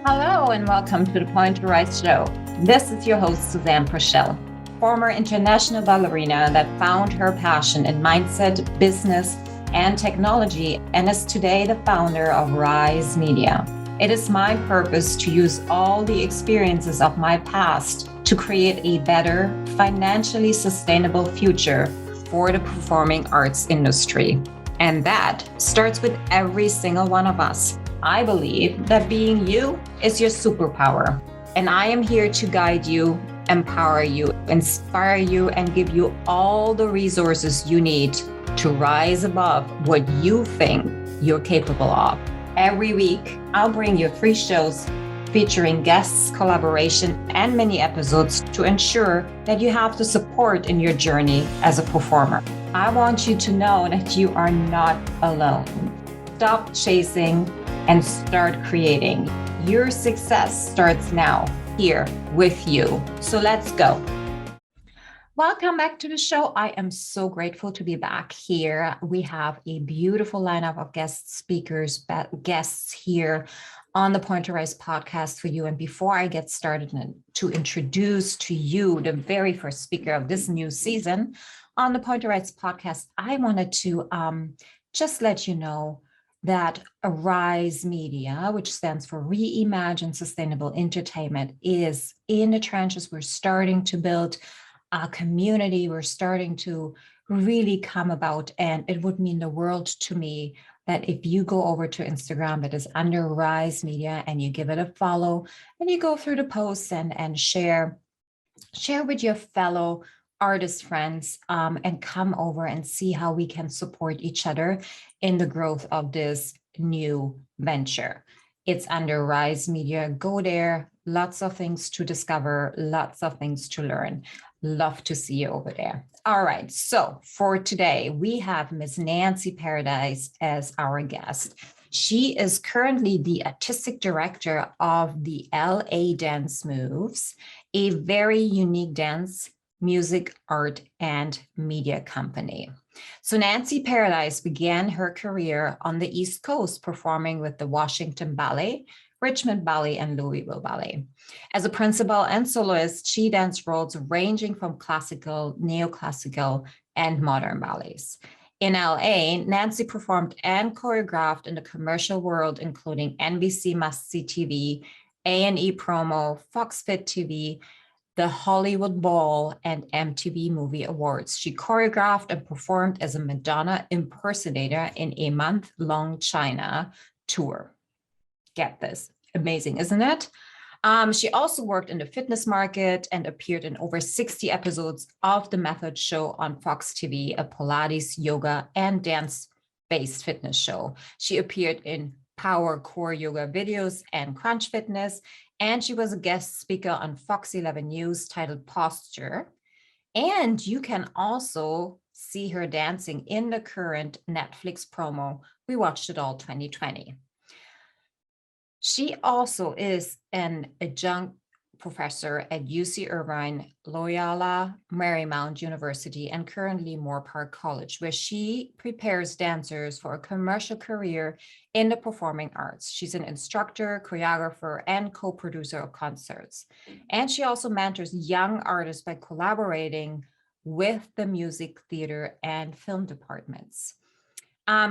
Hello and welcome to the Point to Rise show. This is your host, Suzanne Prochelle, former international ballerina that found her passion in mindset, business, and technology, and is today the founder of Rise Media. It is my purpose to use all the experiences of my past to create a better, financially sustainable future for the performing arts industry. And that starts with every single one of us. I believe that being you is your superpower. And I am here to guide you, empower you, inspire you, and give you all the resources you need to rise above what you think you're capable of. Every week, I'll bring you 3 shows featuring guests, collaboration, and mini episodes to ensure that you have the support in your journey as a performer. I want you to know that you are not alone. Stop chasing and start creating. Your success starts now, here with you. So let's go. Welcome back to the show. I am so grateful to be back here. We have a beautiful lineup of guest speakers, guests here on the Point to Rise podcast for you. And before I get started to introduce to you the very first speaker of this new season on the Point to Rise podcast, I wanted to just let you know that Rise Media, which stands for Reimagine Sustainable Entertainment, is in the trenches. We're starting to build a community. We're starting to really come about, and it would mean the world to me that if you go over to Instagram, that is under Rise Media, and you give it a follow, and you go through the posts and share with your fellow artist friends, and come over and see how we can support each other in the growth of this new venture. It's under Rise Media. Go there. Lots of things to discover, lots of things to learn. Love to see you over there. All right. So for today, we have Miss Nancy Paradis as our guest. She is currently the artistic director of the LA Dance Moves, a very unique dance, music, art, and media company. So Nancy Paradis began her career on the East Coast performing with the Washington Ballet, Richmond Ballet, and Louisville Ballet. As a principal and soloist, she danced roles ranging from classical, neoclassical, and modern ballets. In LA, Nancy performed and choreographed in the commercial world, including NBC Must-See TV, A&E Promo, Fox Fit TV, the Hollywood Bowl, and MTV Movie Awards. She choreographed and performed as a Madonna impersonator in a month-long China tour. Get this, amazing, isn't it? She also worked in the fitness market and appeared in over 60 episodes of The Method Show on Fox TV, a Pilates, yoga, and dance-based fitness show. She appeared in Power Core Yoga videos and Crunch Fitness, and she was a guest speaker on Fox 11 News titled Posture. And you can also see her dancing in the current Netflix promo, We Watched It All 2020. She also is an adjunct professor at UC Irvine, Loyola Marymount University, and currently Moore Park College, where she prepares dancers for a commercial career in the performing arts. She's an instructor, choreographer, and co-producer of concerts. And she also mentors young artists by collaborating with the music, theater, and film departments.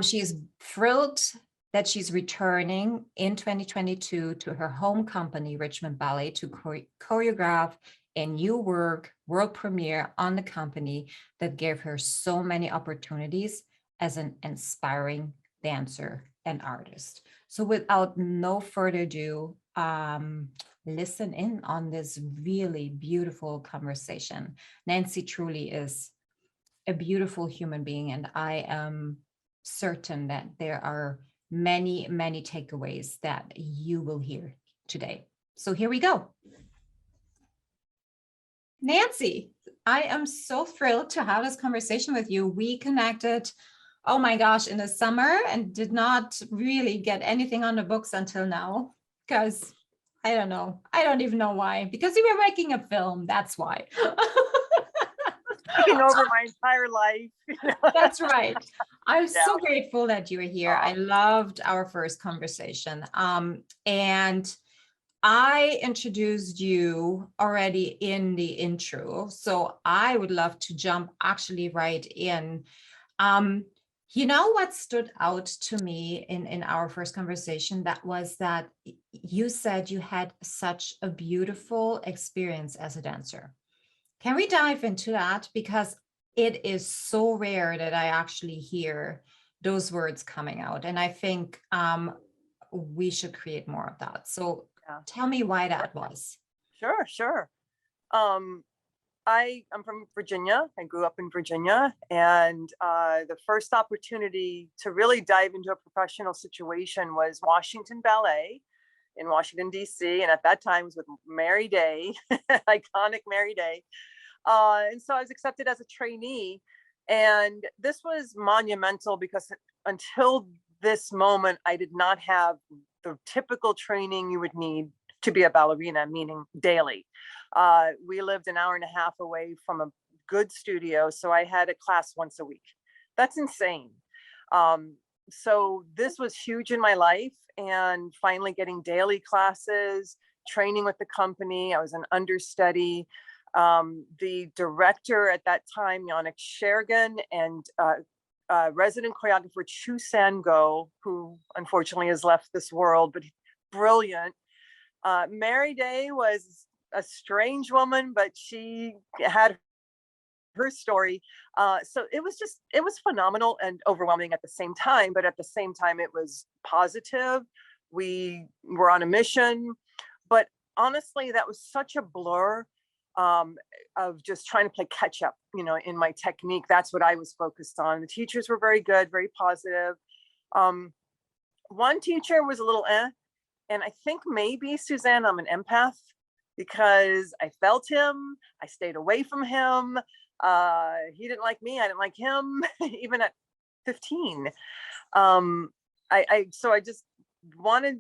She is thrilled that she's returning in 2022 to her home company, Richmond Ballet, to choreograph a new world premiere on the company that gave her so many opportunities as an inspiring dancer and artist. So without no further ado, listen in on this really beautiful conversation. Nancy truly is a beautiful human being, and I am certain that there are many, many takeaways that you will hear today. So here we go. Nancy, I am so thrilled to have this conversation with you. We connected, oh my gosh, in the summer and did not really get anything on the books until now because I don't know. I don't even know why. Because you were making a film, that's why. Taking over my entire life. That's right. I'm so grateful that you were here. I loved our first conversation. And I introduced you already in the intro, so I would love to jump actually right in. Um, you know what stood out to me in our first conversation, that was that you said you had such a beautiful experience as a dancer. Can we dive into that? Because it is so rare that I actually hear those words coming out. And I think we should create more of that. So Yeah. tell me why that was. Sure, sure. Um, I'm from Virginia. I grew up in Virginia, and the first opportunity to really dive into a professional situation was Washington Ballet in Washington, D.C. And at that time it was with Mary Day, iconic Mary Day. And so I was accepted as a trainee. And this was monumental because until this moment, I did not have the typical training you would need to be a ballerina, meaning daily. We lived an hour and a half away from a good studio, so I had a class once a week. That's insane. So this was huge in my life, and finally getting daily classes, training with the company. I was an understudy. The director at that time, Yannick Shergan, and resident choreographer Chu San-go, who unfortunately has left this world, but brilliant. Mary Day was a strange woman, but she had her story. So it was phenomenal and overwhelming at the same time, but at the same time, it was positive. We were on a mission, but honestly, that was such a blur of just trying to play catch up, in my technique. That's what I was focused on. The teachers were very good, very positive. One teacher was a little and I think maybe, Suzanne, I'm an empath because I felt him. I stayed away from him. He didn't like me. I didn't like him, even at 15. So I just wanted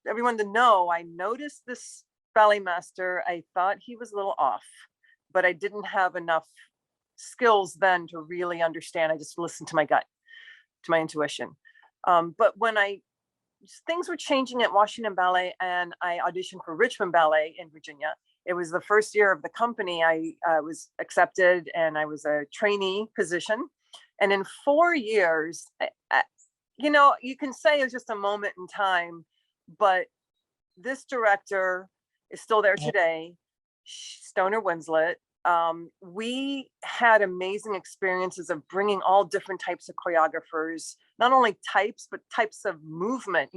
everyone to know, I noticed this ballet master. I thought he was a little off, but I didn't have enough skills then to really understand. I just listened to my gut, to my intuition. But when things were changing at Washington Ballet, and I auditioned for Richmond Ballet in Virginia. It was the first year of the company. I was accepted, and I was a trainee position. And in 4 years, you can say it was just a moment in time, but this director is still there today, Stoner Winslet. We had amazing experiences of bringing all different types of choreographers, not only types, but types of movement,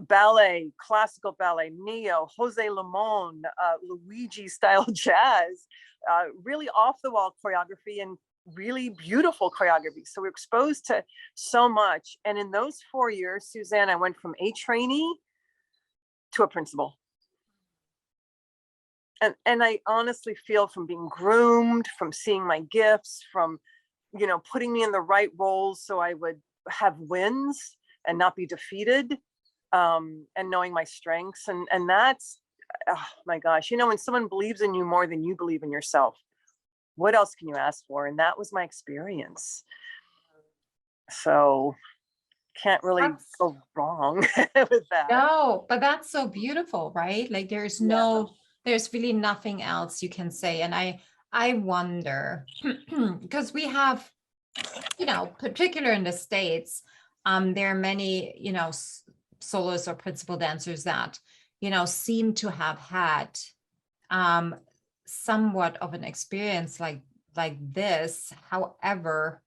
ballet, classical ballet, neo, Jose Limon, Luigi style jazz, really off the wall choreography and really beautiful choreography. So we're exposed to so much. And in those 4 years, Suzanne, I went from a trainee to a principal. And I honestly feel, from being groomed, from seeing my gifts, from, putting me in the right roles so I would have wins and not be defeated, and knowing my strengths. And that's, oh my gosh, when someone believes in you more than you believe in yourself, what else can you ask for? And that was my experience. So can't really go wrong with that. No, but that's so beautiful, right? Like there's really nothing else you can say. And I wonder, because we have, particular in the States, there are many, soloists or principal dancers that, seem to have had somewhat of an experience like this. However,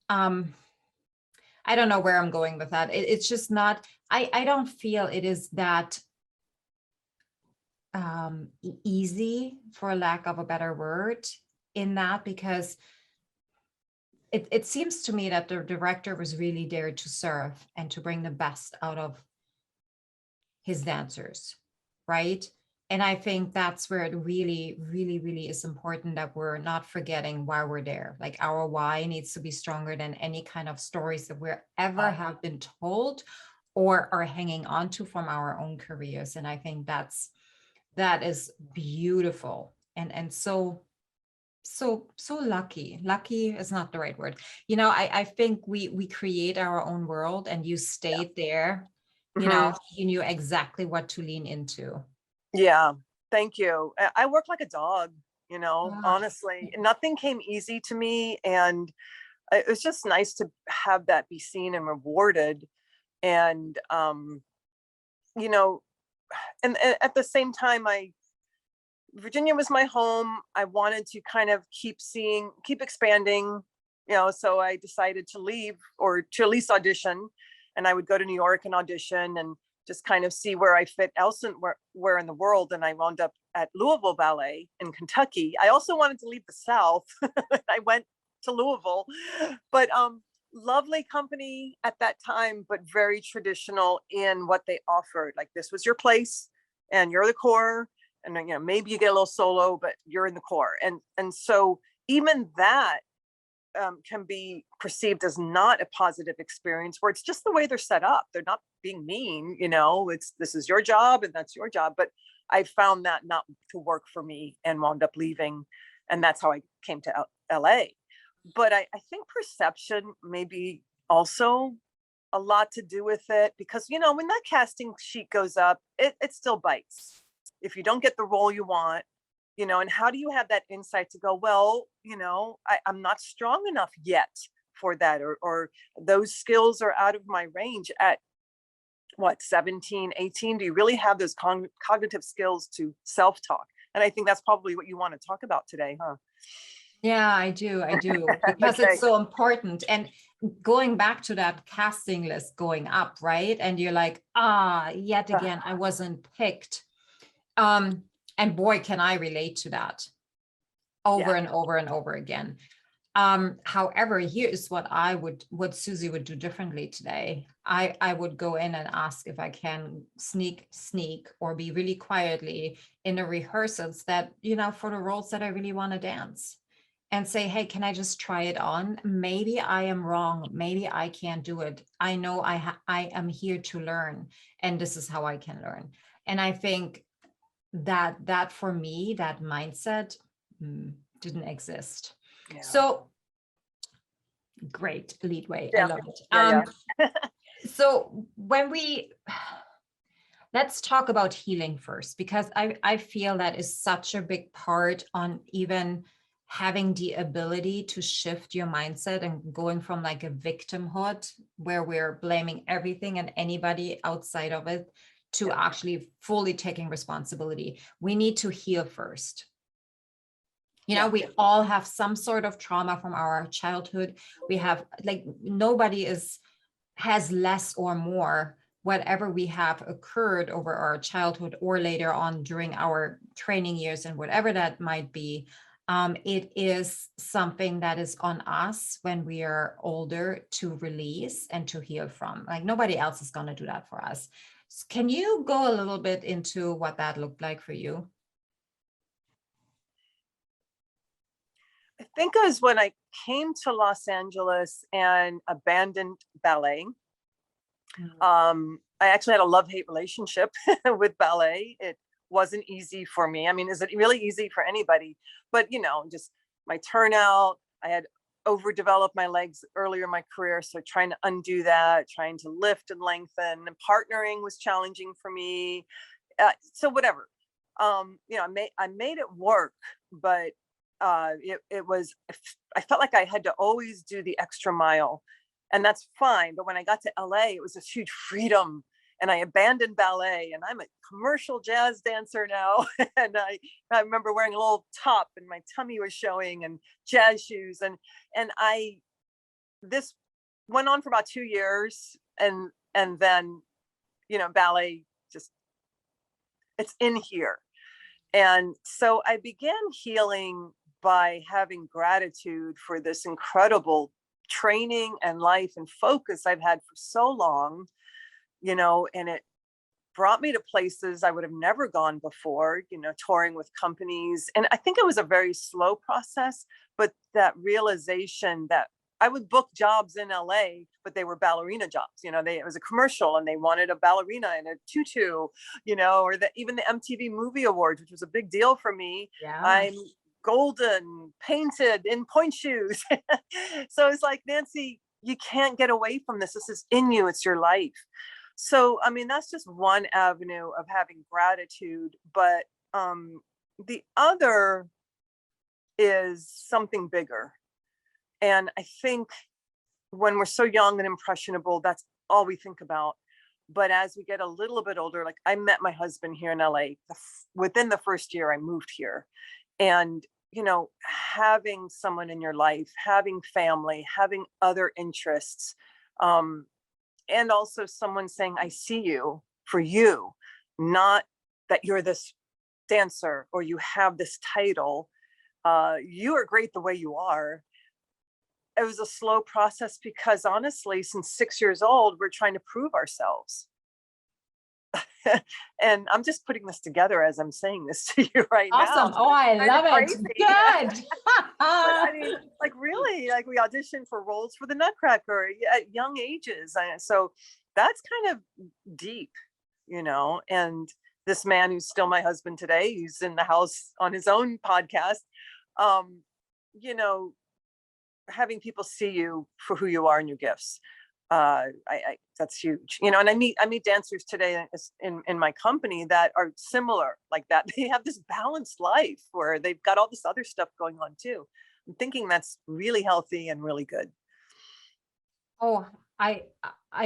I don't know where I'm going with that. It's just not, I don't feel it is that easy, for lack of a better word, in that, because it seems to me that the director was really there to serve and to bring the best out of his dancers, right? And I think that's where it really, really, really is important that we're not forgetting why we're there. Like our why needs to be stronger than any kind of stories that we ever have been told or are hanging on to from our own careers. And I think that is beautiful. And so lucky. Lucky is not the right word. I think we create our own world, and you stayed there You know, you knew exactly what to lean into. Yeah. Thank you. I work like a dog, you know, Ah, honestly, nothing came easy to me. And it was just nice to have that be seen and rewarded. And, you know, and at the same time, Virginia was my home. I wanted to kind of keep expanding, you know, so I decided to leave, or to at least audition. And I would go to New York and audition and just kind of see where I fit elsewhere in the world. And I wound up at Louisville Ballet in Kentucky. I also wanted to leave the South. I went to Louisville, but lovely company at that time, but very traditional in what they offered. Like, this was your place and you're the core, and you know, maybe you get a little solo, but you're in the core. And so even that can be perceived as not a positive experience, where it's just the way they're set up. They're not being mean, you know, this is your job and that's your job. But I found that not to work for me and wound up leaving. And that's how I came to LA. But I think perception maybe also a lot to do with it, because, you know, when that casting sheet goes up, it still bites if you don't get the role you want, you know. And how do you have that insight to go, well, you know, I'm not strong enough yet for that, or those skills are out of my range at what, 17, 18? Do you really have those cognitive skills to self-talk? And I think that's probably what you want to talk about today, huh? yeah, I do, because Okay. it's so important. And going back to that casting list going up, right? And you're like, yet again, I wasn't picked. And boy, can I relate to that over Yeah. and over and over again. However, here is what Susie would do differently today. I would go in and ask if I can sneak or be really quietly in the rehearsals that, you know, for the roles that I really want to dance, and say, hey, can I just try it on? Maybe I am wrong. Maybe I can't do it. I know I am here to learn, and this is how I can learn. And I think that for me, that mindset didn't exist. Yeah. So great leadway. I Yeah. love it. Yeah. So let's talk about healing first, because I feel that is such a big part on even having the ability to shift your mindset and going from like a victimhood where we're blaming everything and anybody outside of it to actually fully taking responsibility. We need to heal first. You know, we all have some sort of trauma from our childhood. We have, like, nobody has less or more. Whatever we have occurred over our childhood or later on during our training years and whatever that might be, it is something that is on us when we are older to release and to heal from. Like, nobody else is going to do that for us. Can you go a little bit into what that looked like for you? I think it was when I came to Los Angeles and abandoned ballet. I actually had a love-hate relationship with ballet. It wasn't easy for me. I mean, is it really easy for anybody? But, you know, just my turnout, I had overdeveloped my legs earlier in my career. So trying to undo that, trying to lift and lengthen, and partnering was challenging for me. So whatever, you know, I made it work, but it was, I felt like I had to always do the extra mile, and that's fine. But when I got to LA, it was this huge freedom, and I abandoned ballet, and I'm a commercial jazz dancer now. And I remember wearing a little top and my tummy was showing, and jazz shoes. And this went on for about 2 years. And then, you know, ballet just, it's in here. And so I began healing by having gratitude for this incredible training and life and focus I've had for so long, you know. And it brought me to places I would have never gone before, you know, touring with companies. And I think it was a very slow process, but that realization that I would book jobs in LA, but they were ballerina jobs. You know, it was a commercial and they wanted a ballerina in a tutu, you know, or even the MTV Movie Awards, which was a big deal for me. Yeah. I'm golden, painted in point shoes. So it's like, Nancy, you can't get away from this. This is in you. It's your life. So, I mean, that's just one avenue of having gratitude, but the other is something bigger. And I think when we're so young and impressionable, that's all we think about. But as we get a little bit older, like I met my husband here in LA. Within the first year, I moved here. And, you know, having someone in your life, having family, having other interests, and also someone saying, I see you for you, not that you're this dancer or you have this title. You are great the way you are. It was a slow process because honestly, since 6 years old, we're trying to prove ourselves. And I'm just putting this together as I'm saying this to you right now. Awesome. Oh, I love it. Crazy. Good. But I mean, like really, like we auditioned for roles for the Nutcracker at young ages. So that's kind of deep, you know, and this man who's still my husband today, who's in the house on his own podcast, you know, having people see you for who you are and your gifts. That's huge, you know, and I meet dancers today in my company that are similar like that. They have this balanced life where they've got all this other stuff going on too. I'm thinking that's really healthy and really good. Oh, I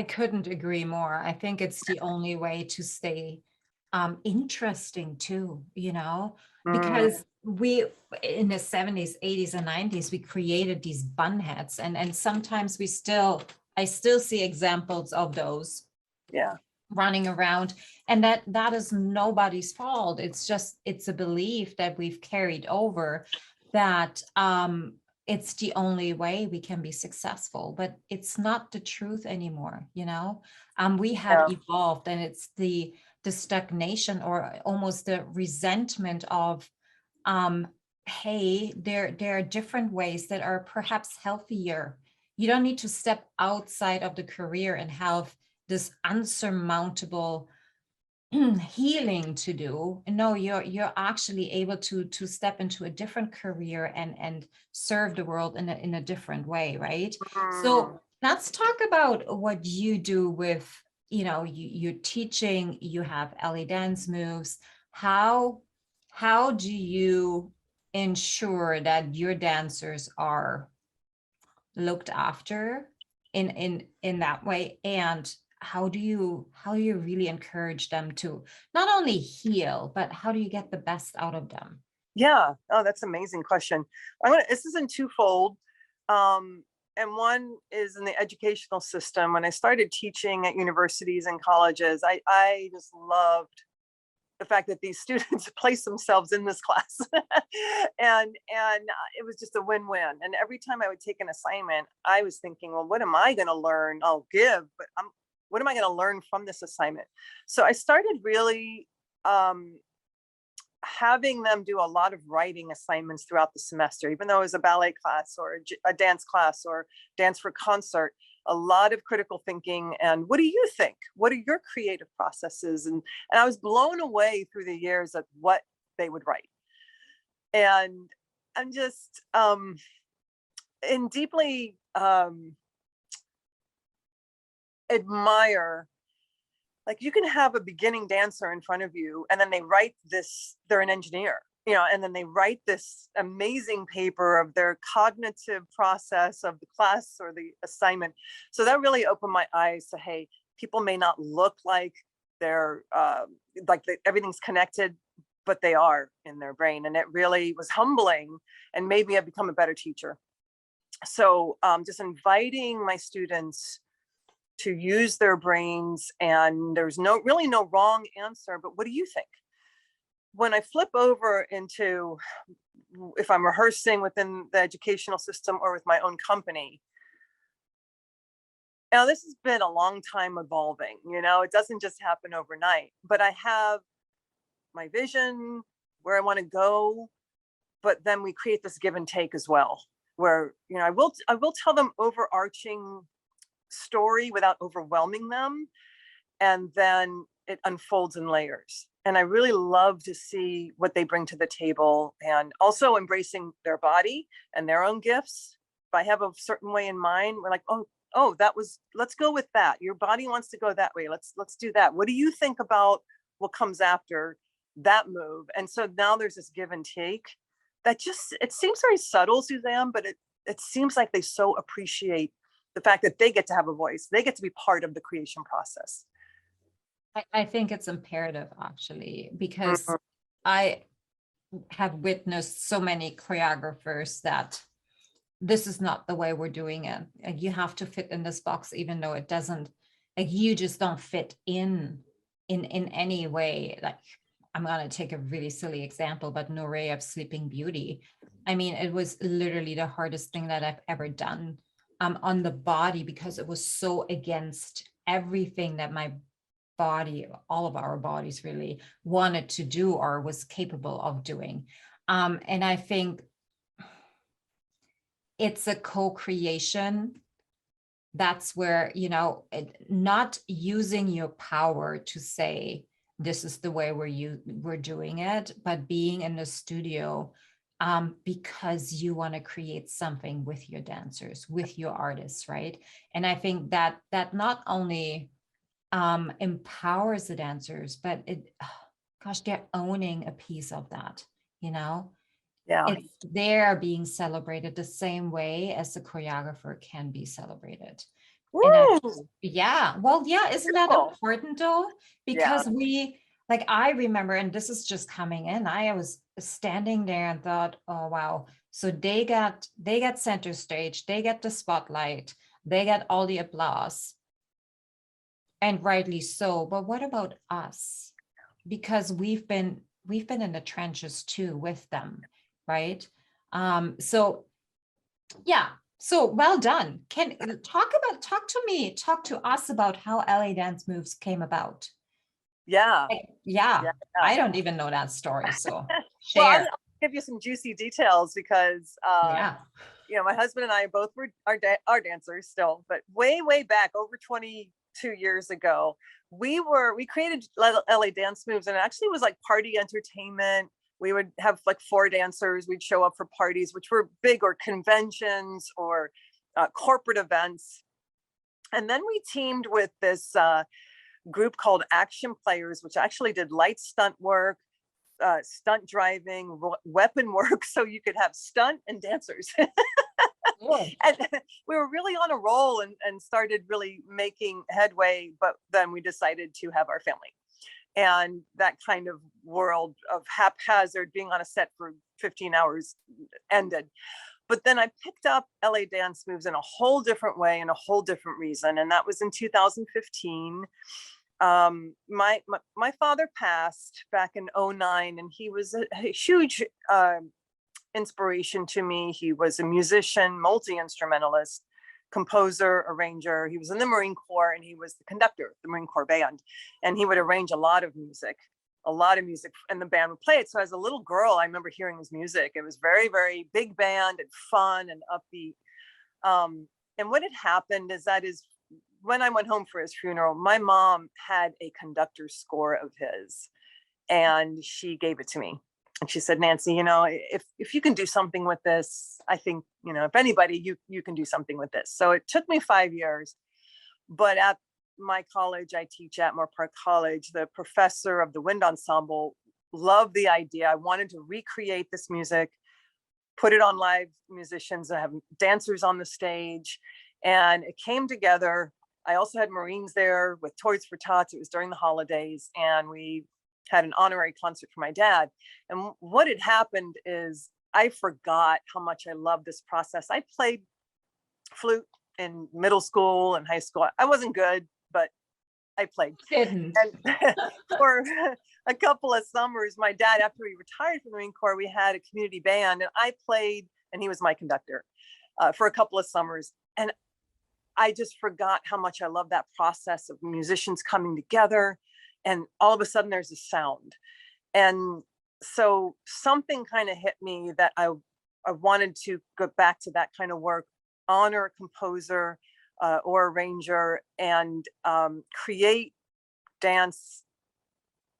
couldn't agree more. I think it's the only way to stay interesting too, you know, because we in the 70s, 80s, and 90s, we created these bun heads, and sometimes I still see examples of those running around, and that is nobody's fault. It's a belief that we've carried over that it's the only way we can be successful, but it's not the truth anymore, you know. We have evolved, and it's the stagnation or almost the resentment of hey, there are different ways that are perhaps healthier. You don't need to step outside of the career and have this unsurmountable healing to do. No, you're actually able to step into a different career and serve the world in a different way, right? So let's talk about what you do with, you know, you're teaching, you have LA dance moves. How do you ensure that your dancers are looked after in that way, and how do you really encourage them to not only heal, but how do you get the best out of them? Yeah. Oh, that's an amazing question. This is in twofold. And one is in the educational system. When I started teaching at universities and colleges, I just loved the fact that these students place themselves in this class. and it was just a win-win. And every time I would take an assignment, I was thinking, well, what am I going to learn? I'll give, but what am I going to learn from this assignment? So I started really having them do a lot of writing assignments throughout the semester, even though it was a ballet class or a dance class or dance for concert. A lot of critical thinking and what do you think? What are your creative processes? And I was blown away through the years at what they would write. And I'm just and deeply admire, like you can have a beginning dancer in front of you and then they write this, they're an engineer, you know, and then they write this amazing paper of their cognitive process of the class or the assignment. So that really opened my eyes to, hey, people may not look like they're everything's connected, but they are in their brain. And it really was humbling and made me have become a better teacher. So just inviting my students to use their brains, and there's really no wrong answer, but what do you think? When I flip over into, if I'm rehearsing within the educational system or with my own company, now this has been a long time evolving, you know, it doesn't just happen overnight, but I have my vision, where I want to go, but then we create this give and take as well, where, you know, I will tell them overarching story without overwhelming them, and then it unfolds in layers. And I really love to see what they bring to the table, and also embracing their body and their own gifts. If I have a certain way in mind, we're like, oh, oh, let's go with that. Your body wants to go that way. Let's do that. What do you think about what comes after that move? And so now there's this give and take that just, it seems very subtle, Suzanne, but it seems like they so appreciate the fact that they get to have a voice. They get to be part of the creation process. I think it's imperative, actually, because Mhm. I have witnessed so many choreographers that this is not the way we're doing it. Like, you have to fit in this box, even though it doesn't, like, you just don't fit in any way. Like, I'm gonna take a really silly example, but Noray of Sleeping Beauty. I mean, it was literally the hardest thing that I've ever done on the body, because it was so against everything that my body, all of our bodies really wanted to do or was capable of doing. And I think it's a co-creation. That's where, not using your power to say, this is the way we're doing it, but being in the studio because you want to create something with your dancers, with your artists, right? And I think that not only empowers the dancers, but gosh, they're owning a piece of that, Yeah. it's they're being celebrated the same way as the choreographer can be celebrated. And Woo! isn't that Cool. important though? Because I remember, and this is just coming in, I was standing there and thought, oh wow, so they got center stage, they get the spotlight, they get all the applause, and rightly so, but what about us? Because we've been in the trenches too with them, right? So well done. Can talk to us about how LA Dance Moves came about. Yeah. I don't even know that story, so Well, share. I'll give you some juicy details because my husband and I both are dancers still, but way back over 22 years ago, we created LA Dance Moves, and it actually was like party entertainment. We would have like 4 dancers. We'd show up for parties, which were big, or conventions, or corporate events. And then we teamed with this group called Action Players, which actually did light stunt work, stunt driving, weapon work, so you could have stunt and dancers. And we were really on a roll and started really making headway, but then we decided to have our family. And that kind of world of haphazard being on a set for 15 hours ended. But then I picked up LA Dance Moves in a whole different way and a whole different reason. And that was in 2015. My father passed back in 2009, and he was a huge inspiration to me. He was a musician, multi-instrumentalist, composer, arranger. He was in the Marine Corps, and he was the conductor of the Marine Corps band. And he would arrange a lot of music, and the band would play it. So as a little girl, I remember hearing his music. It was very, very big band and fun and upbeat. And what had happened is when I went home for his funeral, my mom had a conductor score of his, and she gave it to me. And she said, Nancy, if you can do something with this, I think, if anybody, you can do something with this. So it took me 5 years, but at my college, I teach at Moore Park College, the professor of the wind ensemble loved the idea. I wanted to recreate this music, put it on live musicians, and have dancers on the stage. And it came together. I also had Marines there with Toys for Tots. It was during the holidays, and we had an honorary concert for my dad. And what had happened is I forgot how much I loved this process. I played flute in middle school and high school. I wasn't good, but I played. And for a couple of summers, my dad, after he retired from the Marine Corps, we had a community band, and I played, and he was my conductor for a couple of summers. And I just forgot how much I love that process of musicians coming together, and all of a sudden there's a sound. And so something kind of hit me that I wanted to go back to that kind of work, honor a composer or arranger, and create dance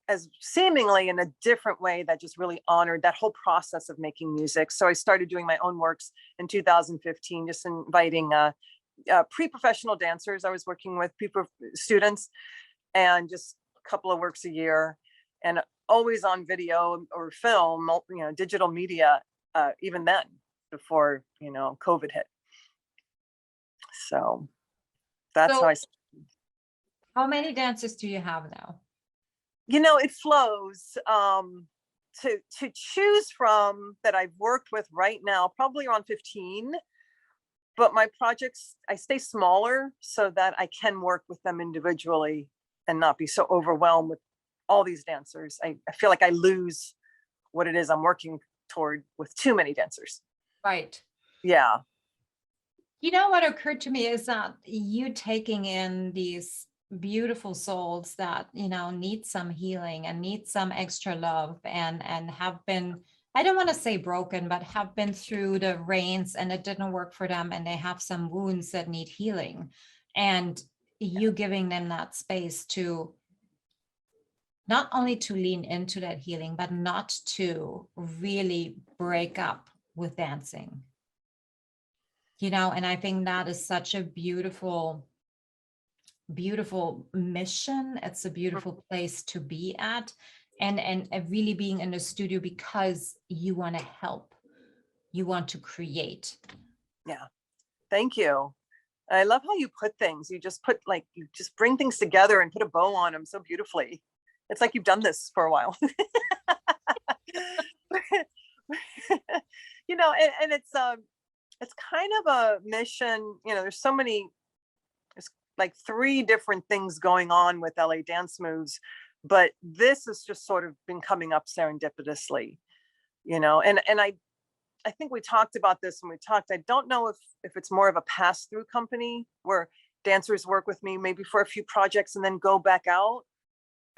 as seemingly in a different way that just really honored that whole process of making music. So I started doing my own works in 2015, just inviting pre-professional dancers. I was working with students, and just a couple of works a year, and always on video or film, digital media, even then, before, COVID hit. So that's So how how many dancers do you have now? it flows. To choose from that I've worked with right now, probably around 15. But my projects, I stay smaller so that I can work with them individually and not be so overwhelmed with all these dancers. I feel like I lose what it is I'm working toward with too many dancers. Right. Yeah. You know what occurred to me is that you taking in these beautiful souls that, need some healing and need some extra love and have been, I don't want to say broken, but have been through the rains and it didn't work for them and they have some wounds that need healing. And you giving them that space to not only to lean into that healing, but not to really break up with dancing. And I think that is such a beautiful mission. It's a beautiful place to be at, and really being in the studio because you want to help, you want to create. Yeah. Thank you. I love how you put things. You just bring things together and put a bow on them so beautifully. It's like you've done this for a while. And it's kind of a mission. There's like 3 different things going on with LA Dance Moves, but this has just sort of been coming up serendipitously, and I think we talked about this when we talked. I don't know if it's more of a pass-through company where dancers work with me maybe for a few projects and then go back out.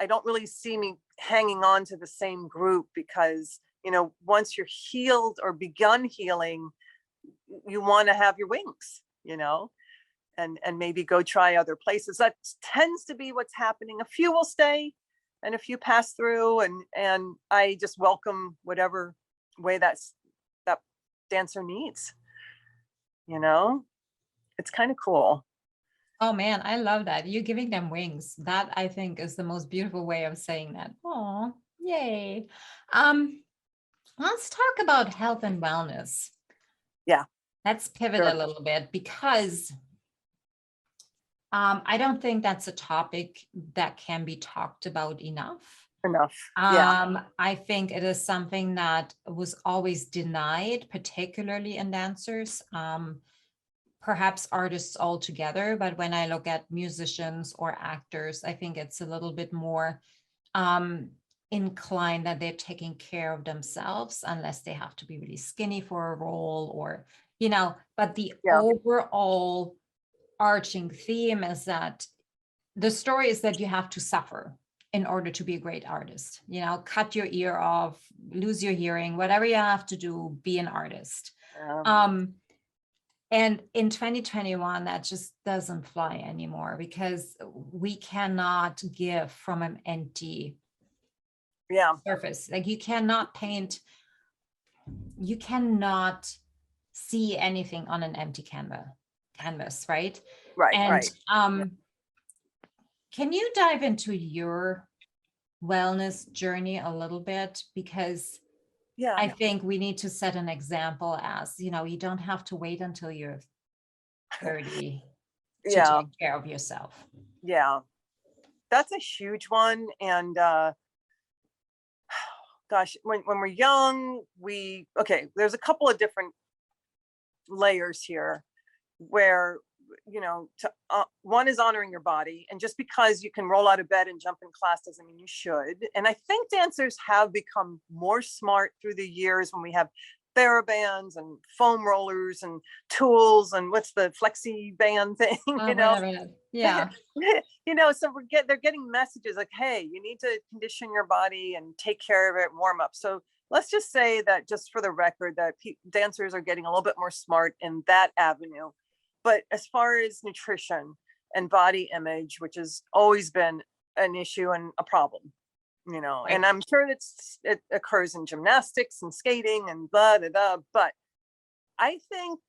I don't really see me hanging on to the same group because, once you're healed or begun healing, you want to have your wings, and maybe go try other places. That tends to be what's happening. A few will stay and a few pass through, and I just welcome whatever way that dancer needs. It's kind of cool. Oh man, I love that. You're giving them wings. That I think is the most beautiful way of saying that. Oh, yay. Let's talk about health and wellness. Yeah. Let's pivot a little bit because I don't think that's a topic that can be talked about enough. Yeah. I think it is something that was always denied, particularly in dancers, perhaps artists altogether. But when I look at musicians or actors, I think it's a little bit more inclined that they're taking care of themselves, unless they have to be really skinny for a role or, but the overall arching theme is that the story is that you have to suffer in order to be a great artist, cut your ear off, lose your hearing, whatever you have to do, be an artist. And in 2021, that just doesn't fly anymore because we cannot give from an empty surface. Like you cannot paint, you cannot see anything on an empty canvas, right? Right. And can you dive into your wellness journey a little bit? Because I think we need to set an example as, you don't have to wait until you're 30 to take care of yourself. Yeah, that's a huge one. And gosh, when we're young, there's a couple of different layers here where, one is honoring your body. And just because you can roll out of bed and jump in class doesn't mean you should. And I think dancers have become more smart through the years when we have TheraBands and foam rollers and tools and what's the flexi band thing, Yeah. So they're getting messages like, hey, you need to condition your body and take care of it, warm up. So let's just say that, just for the record, that dancers are getting a little bit more smart in that avenue. But as far as nutrition and body image, which has always been an issue and a problem, and I'm sure it occurs in gymnastics and skating and blah, blah, blah. But I think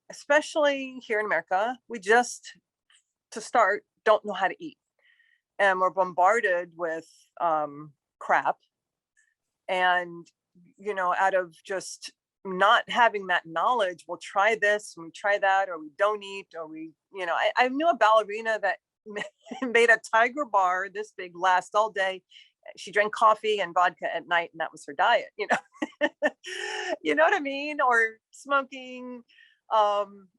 especially here in America, we just, to start, don't know how to eat. And we're bombarded with crap. And, out of just not having that knowledge, we'll try this and we try that, or we don't eat, or I knew a ballerina that made a tiger bar this big, last all day. She drank coffee and vodka at night, and that was her diet, you know what I mean? Or smoking,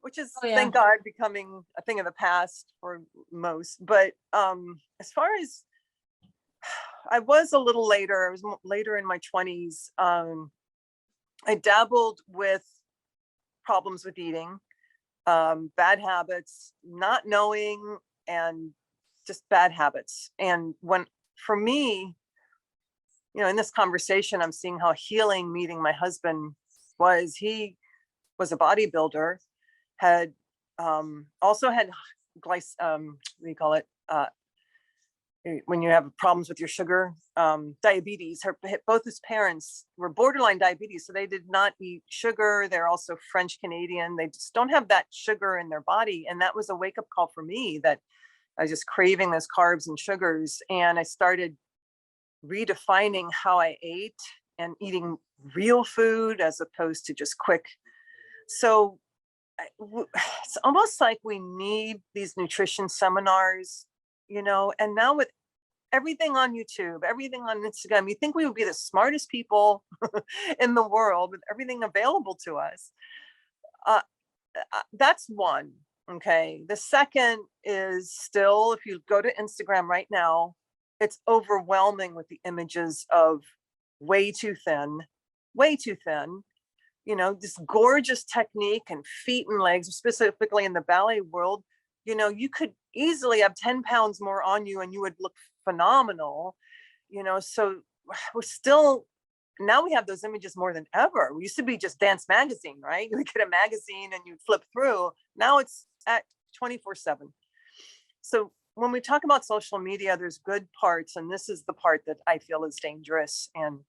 which is, Oh, yeah. thank God, becoming a thing of the past for most. But as far as, I was a little later, I was later in my 20s. I dabbled with problems with eating, bad habits, not knowing, and just bad habits. And for me, in this conversation, I'm seeing how healing meeting my husband was. He was a bodybuilder, had also had what do you call it? When you have problems with your sugar, diabetes. Both his parents were borderline diabetes, so they did not eat sugar. They're also French Canadian. They just don't have that sugar in their body. And that was a wake up call for me, that I was just craving those carbs and sugars. And I started redefining how I ate and eating real food as opposed to just quick. So it's almost like we need these nutrition seminars, and now with everything on YouTube, everything on Instagram, you think we would be the smartest people in the world with everything available to us. That's one. Okay. The second is still, if you go to Instagram right now, it's overwhelming with the images of way too thin, this gorgeous technique and feet and legs, specifically in the ballet world. You could easily have 10 pounds more on you and you would look phenomenal, so we're still, now we have those images more than ever. We used to be just Dance Magazine, right? You would get a magazine and you'd flip through. Now it's at 24/7. So when we talk about social media, there's good parts, and this is the part that I feel is dangerous. And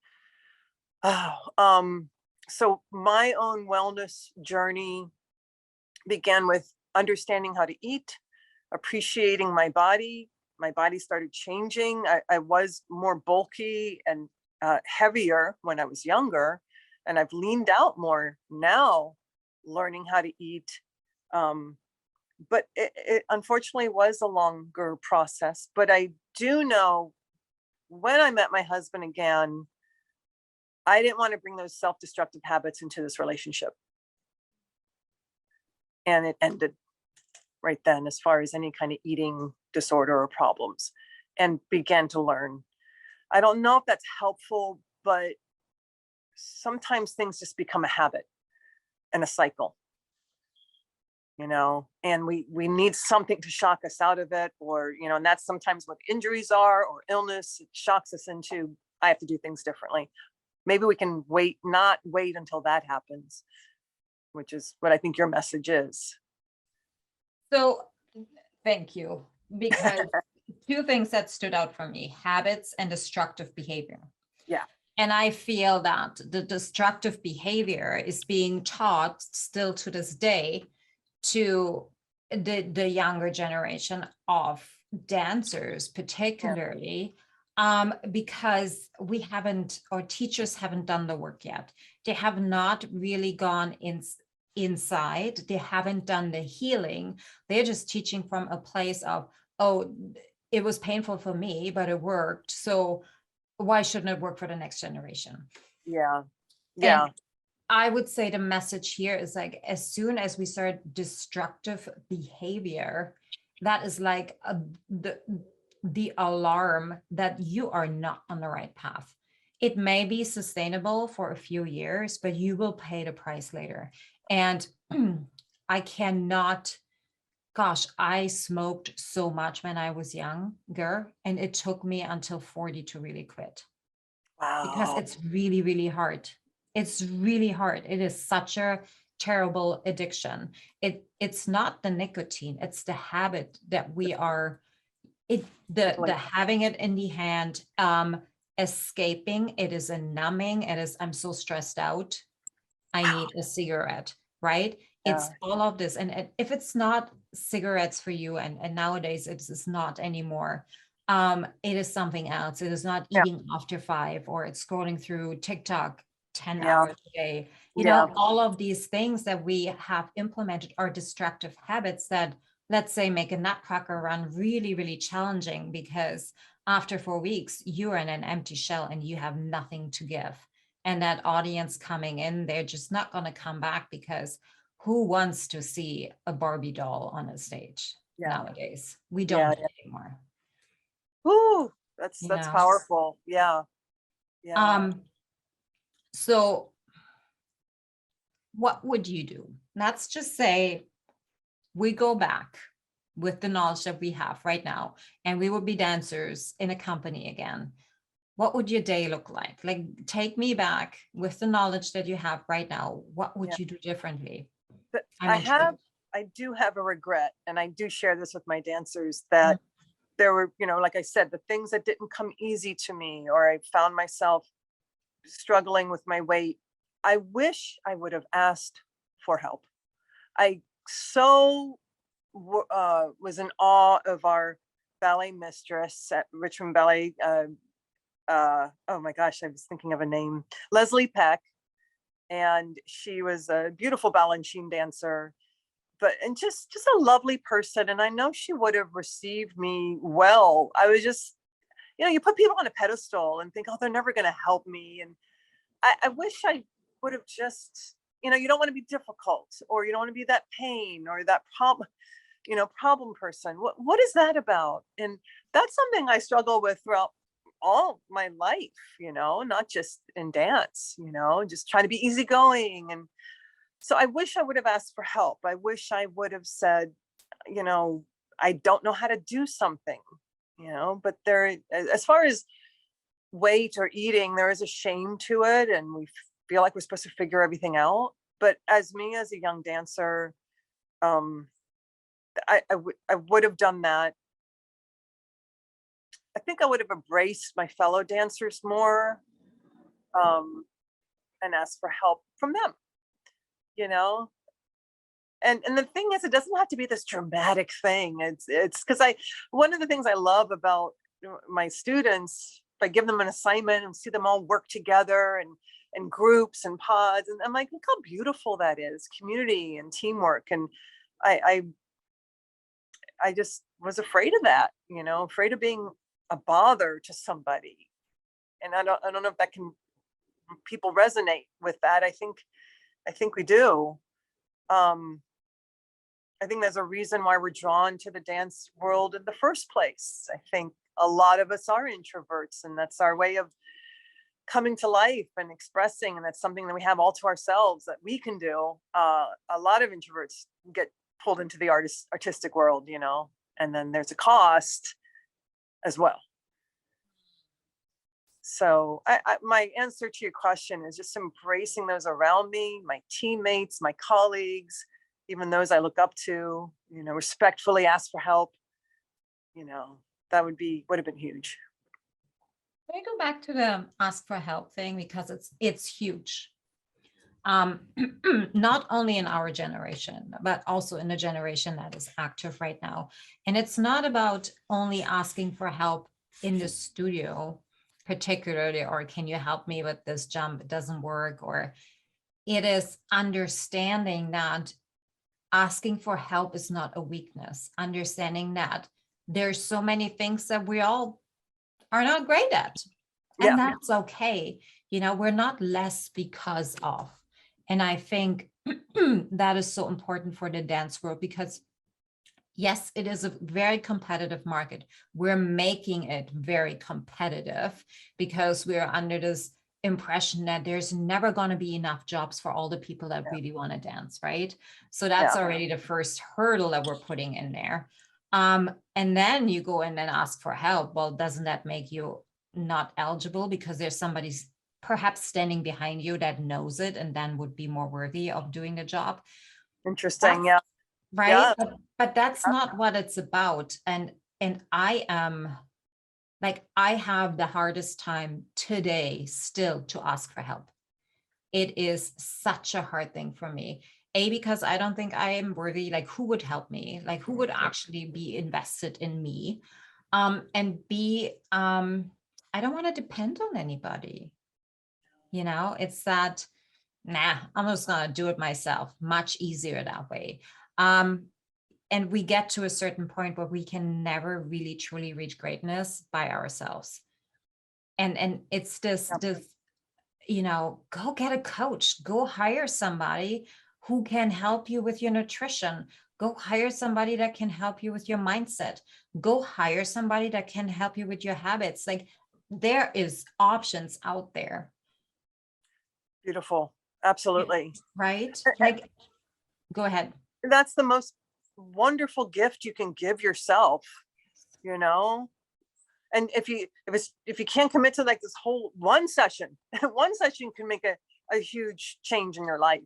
so my own wellness journey began with understanding how to eat, appreciating my body. My body started changing. I was more bulky and heavier when I was younger, and I've leaned out more now, learning how to eat. But it unfortunately was a longer process. But I do know, when I met my husband again, I didn't want to bring those self-destructive habits into this relationship. And it ended right then, as far as any kind of eating disorder or problems, and began to learn. I don't know if that's helpful, but sometimes things just become a habit and a cycle, and we need something to shock us out of it, or, and that's sometimes what injuries are, or illness. It shocks us into, I have to do things differently. Maybe we can not wait until that happens, which is what I think your message is. So thank you, because two things that stood out for me: habits and destructive behavior. Yeah. And I feel that the destructive behavior is being taught still to this day to the younger generation of dancers, particularly, because we haven't, or teachers haven't done the work yet. They have not really gone inside. They haven't done the healing. They're just teaching from a place of, oh, it was painful for me, but it worked. So why shouldn't it work for the next generation? Yeah. Yeah. And I would say the message here is like, as soon as we start destructive behavior, that is like the alarm that you are not on the right path. It may be sustainable for a few years, but you will pay the price later. And I cannot, gosh, I smoked so much when I was younger, and it took me until 40 to really quit. Wow. Because it's really, really hard. It's really hard. It is such a terrible addiction. It's not the nicotine, it's the habit that we are, the having it in the hand, escaping. It is a numbing. It is, I'm so stressed out, I need a cigarette, right? It's all of this. And if it's not cigarettes for you, and nowadays it's not anymore, it is something else. It is not Yeah. eating after 5, or it's scrolling through TikTok 10 Yeah. hours a day. You Yeah. know, all of these things that we have implemented are destructive habits that, let's say, make a nutcracker run really, really challenging, because after 4 weeks, you're in an empty shell and you have nothing to give. And that audience coming in, they're just not going to come back, because who wants to see a Barbie doll on a stage nowadays? We don't anymore. Ooh, that's You know? powerful. Yeah. Yeah. So what would you do? Let's just say we go back with the knowledge that we have right now, and we would be dancers in a company again. What would your day look like? Like, take me back with the knowledge that you have right now. What would you do differently? But I'm intrigued. I do have a regret, and I do share this with my dancers, that there were, like I said, the things that didn't come easy to me, or I found myself struggling with my weight. I wish I would have asked for help. I so was in awe of our ballet mistress at Richmond Ballet. Oh my gosh, I was thinking of a name, Leslie Peck. And she was a beautiful Balanchine dancer, and just a lovely person. And I know she would have received me well. I was just, you put people on a pedestal and think, oh, they're never going to help me. And I wish I would have just, you don't want to be difficult, or you don't want to be that pain or that problem person. What is that about? And that's something I struggle with throughout all my life, not just in dance, just trying to be easygoing. And so I wish I would have asked for help. I wish I would have said, I don't know how to do something, but as far as weight or eating, there is a shame to it, and we feel like we're supposed to figure everything out. But as a young dancer, I would have done that. I think I would have embraced my fellow dancers more, and asked for help from them, And the thing is, it doesn't have to be this dramatic thing. It's because one of the things I love about my students, if I give them an assignment and see them all work together and groups and pods, and I'm like, look how beautiful that is, community and teamwork. And I just was afraid of that, afraid of being a bother to somebody. And I don't know if people resonate with that. I think we do. I think there's a reason why we're drawn to the dance world in the first place. I think a lot of us are introverts, and that's our way of coming to life and expressing. And that's something that we have all to ourselves that we can do. A lot of introverts get pulled into the artistic world, and then there's a cost as well. So my answer to your question is just embracing those around me, my teammates, my colleagues, even those I look up to, respectfully ask for help. That would have been huge. Can I go back to the ask for help thing, because it's huge. Not only in our generation, but also in the generation that is active right now. And it's not about only asking for help in the studio, particularly, or can you help me with this jump? It doesn't work. Or it is understanding that asking for help is not a weakness, understanding that there's so many things that we all are not great at. And that's okay. We're not less because of. And I think that is so important for the dance world, because yes, it is a very competitive market. We're making it very competitive because we're under this impression that there's never going to be enough jobs for all the people that really want to dance, right? So that's already the first hurdle that we're putting in there. And then you go in and ask for help. Well, doesn't that make you not eligible because there's somebody perhaps standing behind you that knows it and then would be more worthy of doing the job? Interesting. Right. But that's not what it's about. And I am like, I have the hardest time today still to ask for help. It is such a hard thing for me. Because I don't think I am worthy. Like, who would help me? Like, who would actually be invested in me? And B, I don't want to depend on anybody. It's that, nah, I'm just gonna do it myself. Much easier that way. And we get to a certain point where we can never really truly reach greatness by ourselves. And it's this, go get a coach, go hire somebody who can help you with your nutrition, go hire somebody that can help you with your mindset, go hire somebody that can help you with your habits. Like, there is options out there. Beautiful. Absolutely. Right? Like, go ahead. That's the most wonderful gift you can give yourself, and if you can't commit to like this whole one session can make a huge change in your life,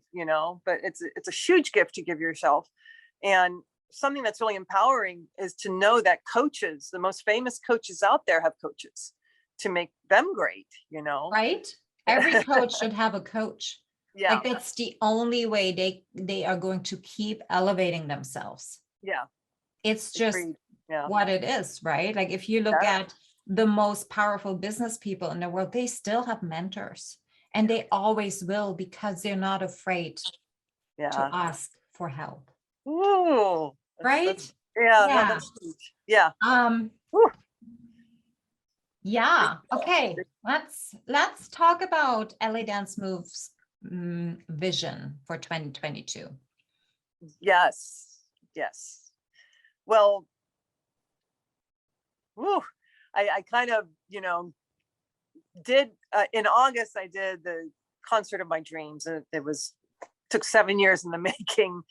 but it's a huge gift to give yourself. And something that's really empowering is to know that coaches, the most famous coaches out there, have coaches to make them great, Right? Every coach should have a coach. Yeah. Like, that's the only way they are going to keep elevating themselves. Yeah. It's just Yeah. what it is, right? Like, if you look at the most powerful business people in the world, they still have mentors, and they always will, because they're not afraid to ask for help. Ooh, right? No, that's huge. Yeah. Yeah. Okay. Let's talk about LA Dance Moves vision for 2022. Yes. Well, I kind of, did in August, I did the concert of my dreams. It took 7 years in the making,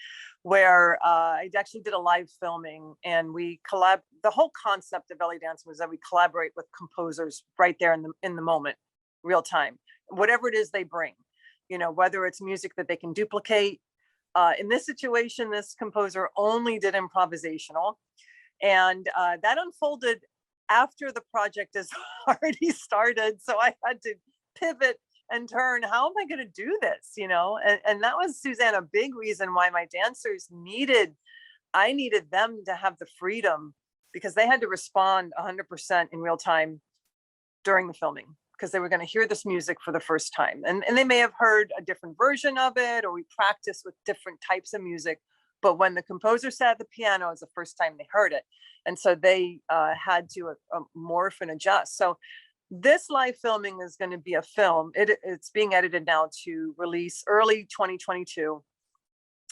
where I actually did a live filming, and the whole concept of LA Dance was that we collaborate with composers right there in the moment, real time, whatever it is they bring, whether it's music that they can duplicate. In this situation, this composer only did improvisational, and that unfolded after the project has already started. So I had to pivot and turn. How am I going to do this? And that was, Suzanne, a big reason why my dancers I needed them to have the freedom, because they had to respond 100% in real time during the filming, because they were going to hear this music for the first time. And they may have heard a different version of it, or we practiced with different types of music. But when the composer sat at the piano, it was the first time they heard it. And so they had to morph and adjust. So this live filming is going to be a film. It's being edited now to release early 2022.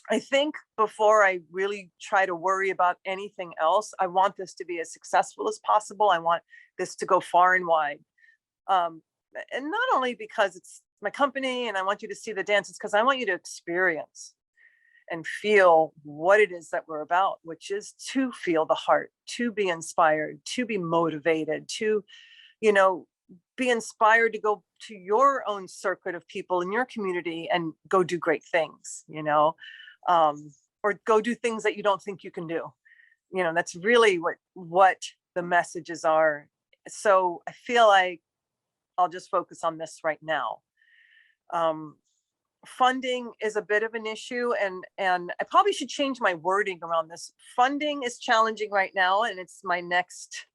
I think before I really try to worry about anything else, I want this to be as successful as possible. I want this to go far and wide. And not only because it's my company and I want you to see the dances, because I want you to experience and feel what it is that we're about, which is to feel the heart, to be inspired, to be motivated, to, be inspired to go to your own circuit of people in your community and go do great things, or go do things that you don't think you can do. That's really what the messages are. So I feel like I'll just focus on this right now. Funding is a bit of an issue, and I probably should change my wording around this. Funding is challenging right now, and it's my next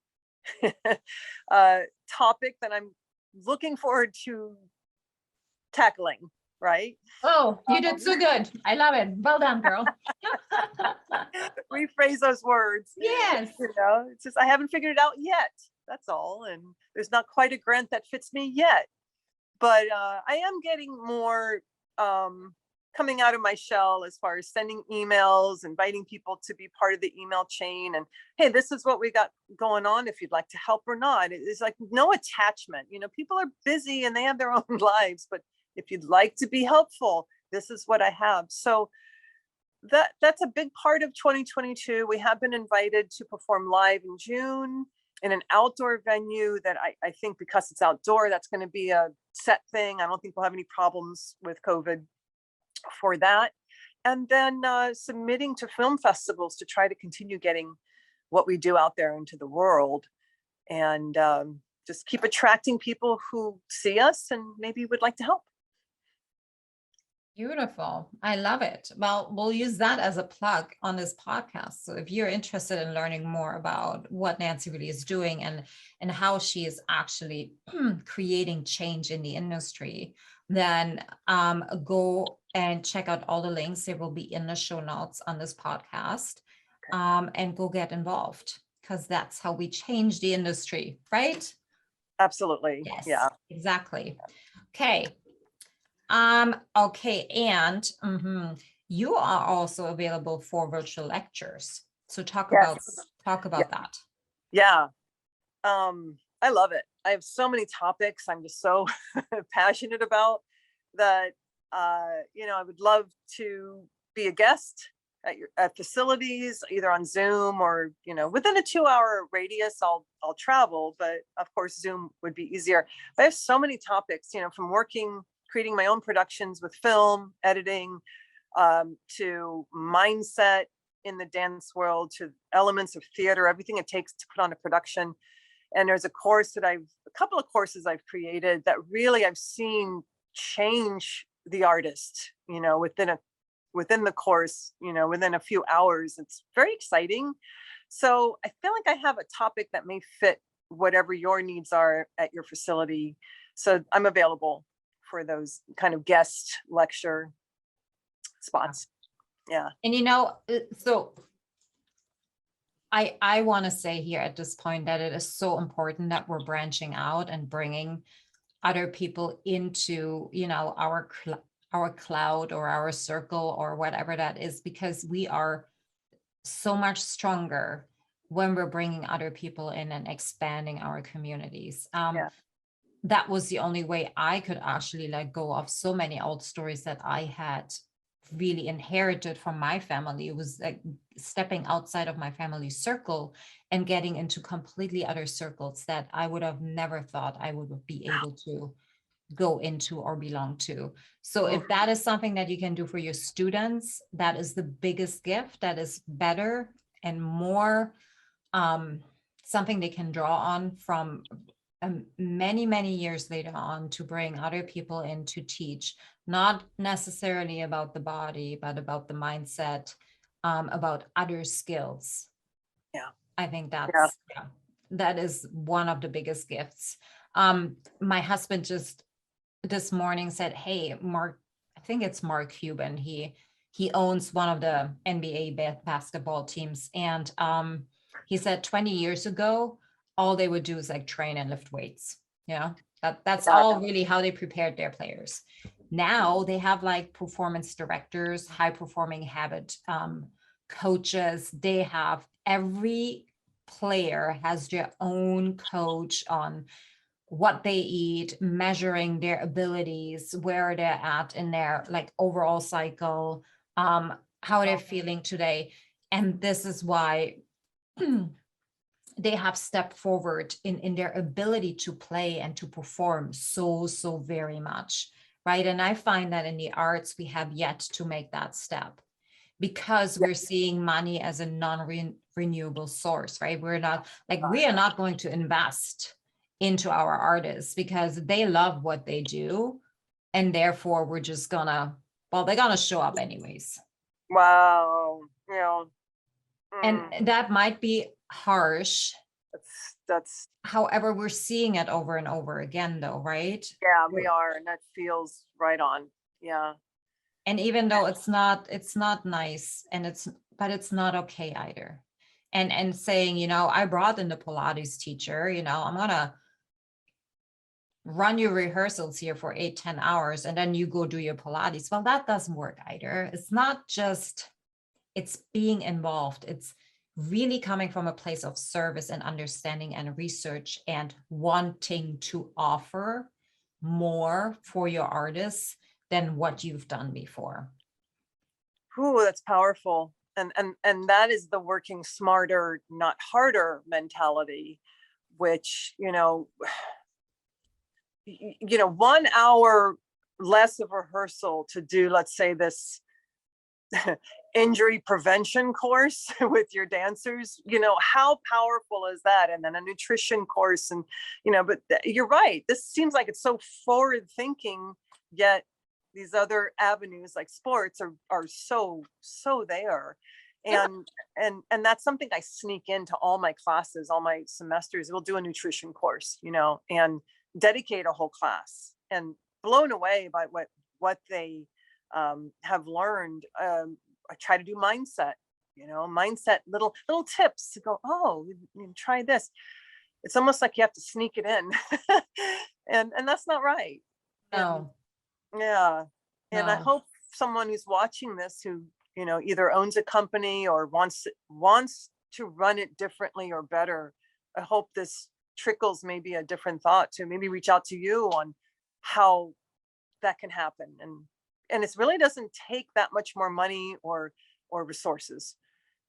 topic that I'm looking forward to tackling. Right? Oh, you did so good. I love it. Well done, girl. Rephrase those words. Yes. It's just I haven't figured it out yet. That's all, and there's not quite a grant that fits me yet. But I am getting more coming out of my shell as far as sending emails, inviting people to be part of the email chain. And hey, this is what we got going on, if you'd like to help or not. It's like no attachment. People are busy and they have their own lives, but if you'd like to be helpful, this is what I have. So that's a big part of 2022. We have been invited to perform live in June in an outdoor venue that I think, because it's outdoor, that's going to be a set thing. I don't think we'll have any problems with COVID for that. And then submitting to film festivals to try to continue getting what we do out there into the world, and just keep attracting people who see us and maybe would like to help. Beautiful. I love it. Well, we'll use that as a plug on this podcast. So if you're interested in learning more about what Nancy really is doing and how she is actually creating change in the industry, then go and check out all the links. They will be in the show notes on this podcast, and go get involved, because that's how we change the industry, right? Absolutely. Yes, Yeah. exactly. Okay. Okay, and you are also available for virtual lectures. So talk about Yes. that. Yeah. I love it. I have so many topics I'm just so passionate about that, I would love to be a guest at facilities, either on Zoom or, within a 2-hour radius, I'll travel, but of course, Zoom would be easier. But I have so many topics, from creating my own productions with film, editing, to mindset in the dance world, to elements of theater, everything it takes to put on a production. And there's a couple of courses I've created that really I've seen change the artist, within the course, within a few hours. It's very exciting. So I feel like I have a topic that may fit whatever your needs are at your facility. So I'm available for those kind of guest lecture spots. Yeah. And so I want to say here at this point that it is so important that we're branching out and bringing other people into, our cloud or our circle or whatever that is, because we are so much stronger when we're bringing other people in and expanding our communities. Yeah. That was the only way I could actually let go of so many old stories that I had really inherited from my family. It was like stepping outside of my family circle and getting into completely other circles that I would have never thought I would be able to go into or belong to. So if that is something that you can do for your students, that is the biggest gift. That is better and more something they can draw on from many, many years later on, to bring other people in to teach, not necessarily about the body, but about the mindset, about other skills. Yeah. I think Yeah. that is one of the biggest gifts. My husband just this morning said, "Hey, Mark," I think it's Mark Cuban. He owns one of the NBA basketball teams, and he said 20 years ago, all they would do is like train and lift weights. That's all really how they prepared their players. Now they have like performance directors, high performing habit coaches. They have every player has their own coach on what they eat, measuring their abilities, where they're at in their like overall cycle, how they're feeling today. And this is why they have stepped forward in their ability to play and to perform so very much, right? And I find that in the arts, we have yet to make that step, because we're seeing money as a non-renewable source, right? We are not going to invest into our artists because they love what they do. And therefore we're just they're gonna show up anyways. Wow. And that might be harsh. That's However, we're seeing it over and over again though, right? Yeah, we are. And that feels right on. Yeah. And even though it's not nice, but it's not okay either. And saying, I brought in the Pilates teacher, I'm gonna run your rehearsals here for 8-10 hours and then you go do your Pilates. Well, that doesn't work either. It's not just, it's being involved. It's really coming from a place of service and understanding and research and wanting to offer more for your artists than what you've done before. Ooh, that's powerful. And that is the working smarter, not harder mentality, which, 1 hour less of rehearsal to do, let's say, this injury prevention course with your dancers, how powerful is that? And then a nutrition course, and but you're right, this seems like it's so forward thinking, yet these other avenues like sports are so there. Yeah. And that's something I sneak into all my classes, all my semesters. We'll do a nutrition course, and dedicate a whole class, and blown away by what they have learned. I try to do mindset, little tips to go, oh, you try this. It's almost like you have to sneak it in. and that's not right. And No, yeah. And I no. hope someone who's watching this who, either owns a company or wants to run it differently or better, I hope this trickles maybe a different thought to maybe reach out to you on how that can happen. And it really doesn't take that much more money or resources.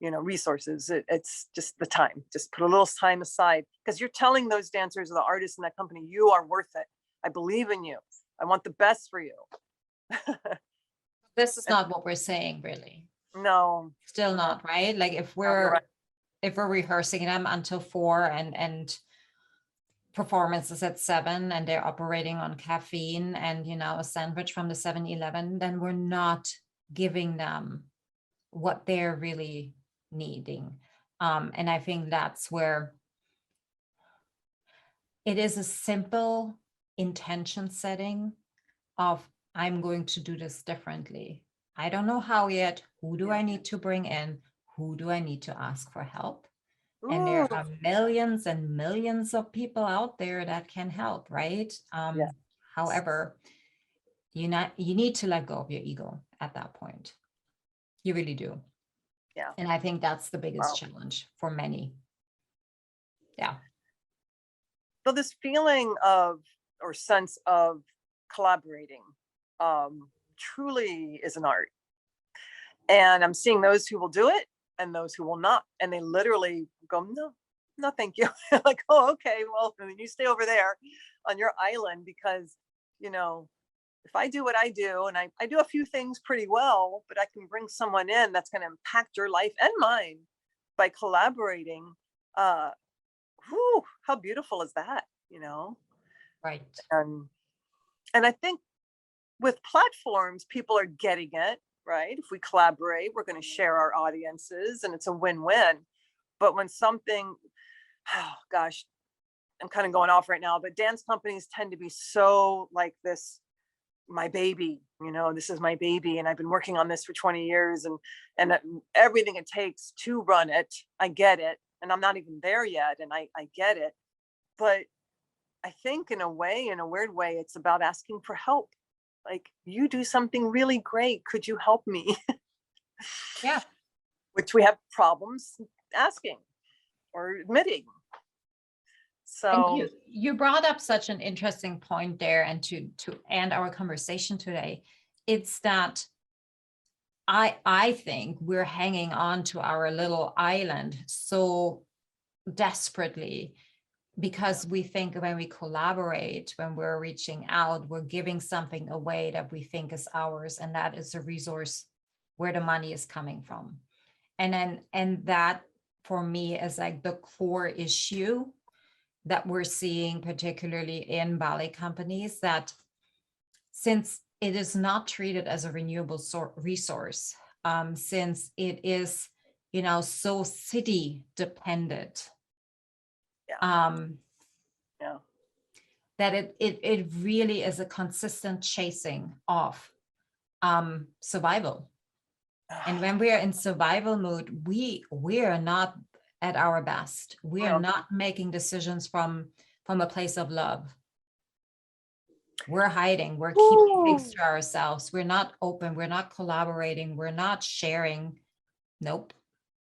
It's just the time. Just put a little time aside, because you're telling those dancers or the artists in that company, you are worth it. I believe in you. I want the best for you. This is not what we're saying, really. No, Still no, not, right? Like if you're we're right. rehearsing them until 4 and performances at 7 and they're operating on caffeine and a sandwich from the 7-Eleven, then we're not giving them what they're really needing. And I think that's where it is a simple intention setting of, I'm going to do this differently. I don't know how yet. Who do I need to bring in? Who do I need to ask for help? And there Ooh, are millions and millions of people out there that can help, right? yeah. However, you need to let go of your ego at that point. You really do. Yeah. And I think that's the biggest Wow. challenge for many. Yeah. So this feeling of or sense of collaborating truly is an art. And I'm seeing those who will do it and those who will not. And they literally go, no, thank you. Like, oh, okay, well, you stay over there on your island, because, if I do what I do, and I do a few things pretty well, but I can bring someone in that's going to impact your life and mine by collaborating. Whew, how beautiful is that, Right. And I think with platforms, people are getting it, right? If we collaborate, we're going to share our audiences and it's a win-win. But when something, oh gosh, I'm kind of going off right now, but dance companies tend to be so like this, my baby, this is my baby. And I've been working on this for 20 years and everything it takes to run it. I get it. And I'm not even there yet. And I get it. But I think in a weird way, it's about asking for help. Like, you do something really great. Could you help me? Yeah. Which we have problems asking or admitting. And So you brought up such an interesting point there, and to end our conversation today, it's that I think we're hanging on to our little island so desperately, because we think when we collaborate, when we're reaching out, we're giving something away that we think is ours, and that is a resource where the money is coming from. And that for me is like the core issue that we're seeing, particularly in ballet companies, that since it is not treated as a renewable resource, since it is, so city dependent, yeah. that it really is a consistent chasing of survival. And when we are in survival mode, we are not at our best. We are not making decisions from a place of love. We're hiding. We're keeping things to ourselves. We're not open. We're not collaborating. We're not sharing. Nope.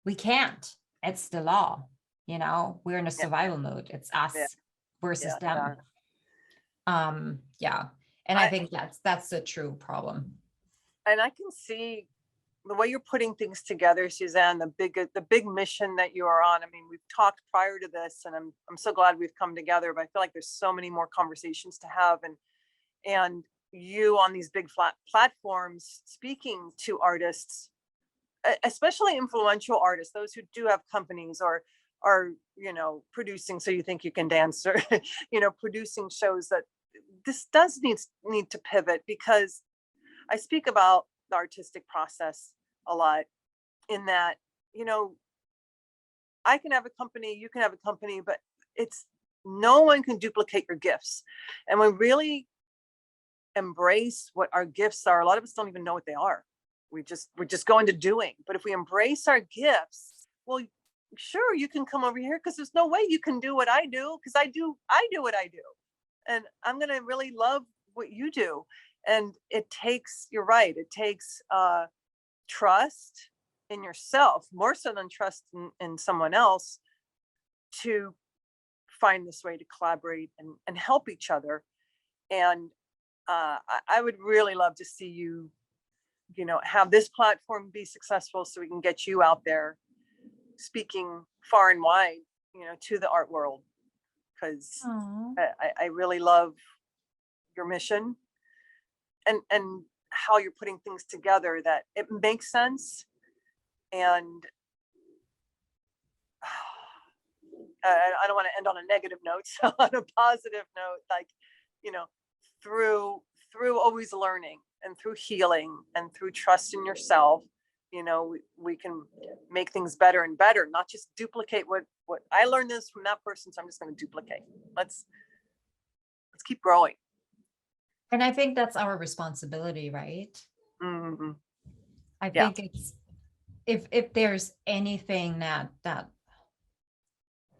We can't. It's the law. We're in a survival mode. It's us versus them. Yeah. And I think that's the true problem. And I can see the way you're putting things together, Suzanne, the big mission that you are on. I mean, we've talked prior to this, and I'm so glad we've come together, but I feel like there's so many more conversations to have, and you on these big flat platforms speaking to artists, especially influential artists, those who do have companies or are, producing So You Think You Can Dance, or, producing shows, that this does need to pivot, because I speak about the artistic process a lot, in that, I can have a company, you can have a company, but it's no one can duplicate your gifts. And we really embrace what our gifts are. A lot of us don't even know what they are. We're just going to doing. But if we embrace our gifts, well, sure, you can come over here, because there's no way you can do what I do, because I do what I do. And I'm going to really love what you do. And it takes, you're right, it takes trust in yourself, more so than trust in someone else, to find this way to collaborate and help each other. And I would really love to see you, have this platform be successful, so we can get you out there speaking far and wide, to the art world, because I really love your mission and how you're putting things together, that it makes sense. And I don't want to end on a negative note, so on a positive note, like, through always learning, and through healing, and through trust in yourself, we can make things better and better, not just duplicate what I learned this from that person, so I'm just going to duplicate. Let's keep growing. And I think that's our responsibility, right? Mm-hmm. I think it's, if there's anything that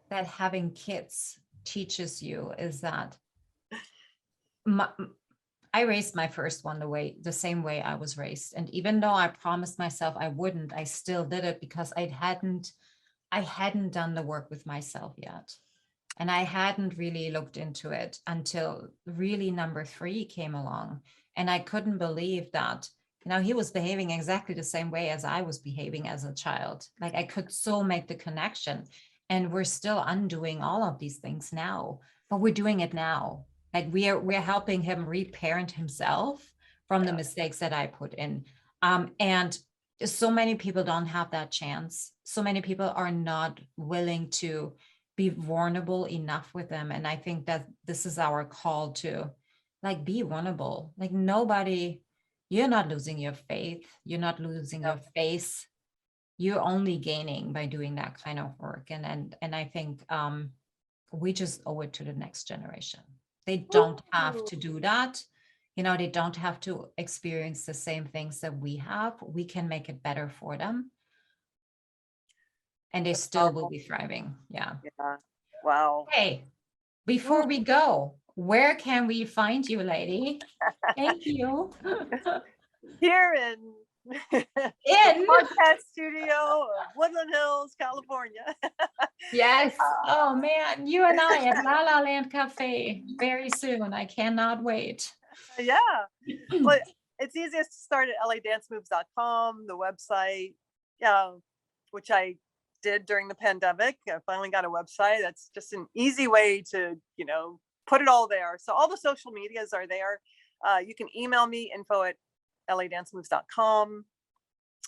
having kids teaches you, is that I raised my first one the same way I was raised. And even though I promised myself I wouldn't, I still did it, because I hadn't done the work with myself yet. And I hadn't really looked into it until really number 3 came along. And I couldn't believe that, he was behaving exactly the same way as I was behaving as a child. Like, I could so make the connection. And we're still undoing all of these things now, but we're doing it now. Like, we're helping him reparent himself from the mistakes that I put in. And so many people don't have that chance. So many people are not willing to be vulnerable enough with them. And I think that this is our call to, like, be vulnerable. Like, you're not losing your faith. You're not losing your face. You're only gaining by doing that kind of work. And I think we just owe it to the next generation. They don't have to do that. They don't have to experience the same things that we have. We can make it better for them. And they still will be thriving. Yeah. Wow. Hey, before we go, where can we find you, lady? Thank you. Here in the podcast studio of Woodland Hills, California. Yes. Oh man, you and I at La La Land Cafe very soon. I cannot wait. Yeah. Well, it's easiest to start at ladancemoves.com, the website, which I did during the pandemic. I finally got a website. That's just an easy way to, put it all there. So all the social medias are there. You can email me, info@ladancemoves.com,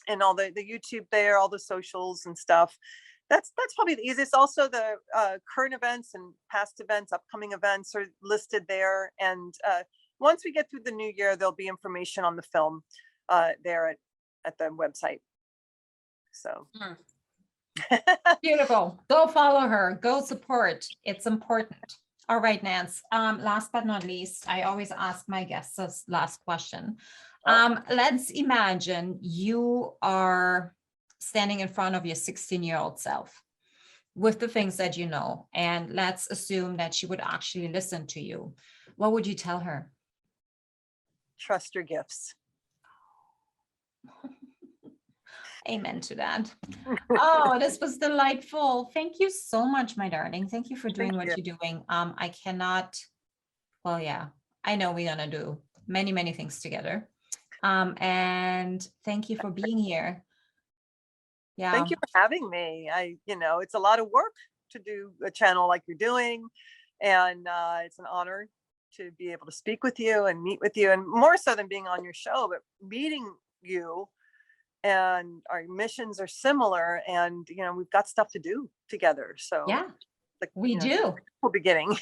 and all the YouTube there, all the socials and stuff. That's probably the easiest. Also, the current events and past events, upcoming events are listed there. And once we get through the new year, there'll be information on the film there at the website. So. Beautiful. Go follow her. Go support. It's important. All right, Nance. Last but not least, I always ask my guests this last question. Let's imagine you are standing in front of your 16-year-old self with the things that you know, and let's assume that she would actually listen to you. What would you tell her? Trust your gifts. Amen to that. Oh, this was delightful. Thank you so much, my darling. Thank you for doing what you're doing. I cannot, well, yeah, I know we're gonna do many, many things together. And thank you for being here. Yeah. Thank you for having me. It's a lot of work to do a channel like you're doing. And it's an honor to be able to speak with you and meet with you, and more so than being on your show, but meeting you. And our missions are similar, and we've got stuff to do together. So yeah, we do. Beginning.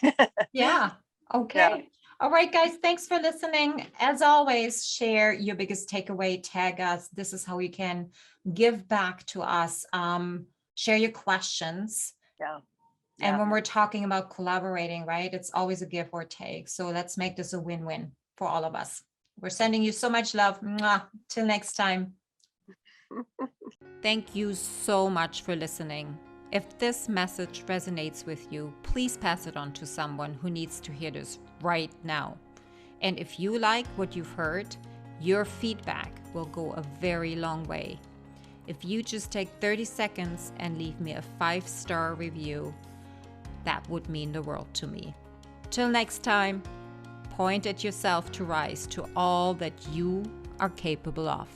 Yeah. Okay. Yeah. All right, guys, thanks for listening. As always, share your biggest takeaway, tag us. This is how you can give back to us. Share your questions. Yeah. And when we're talking about collaborating, right, it's always a give or take. So let's make this a win-win for all of us. We're sending you so much love. Mwah. Till next time. Thank you so much for listening. If this message resonates with you, please pass it on to someone who needs to hear this right now. And if you like what you've heard, your feedback will go a very long way. If you just take 30 seconds and leave me a 5-star review, that would mean the world to me. Till next time, point at yourself to rise to all that you are capable of.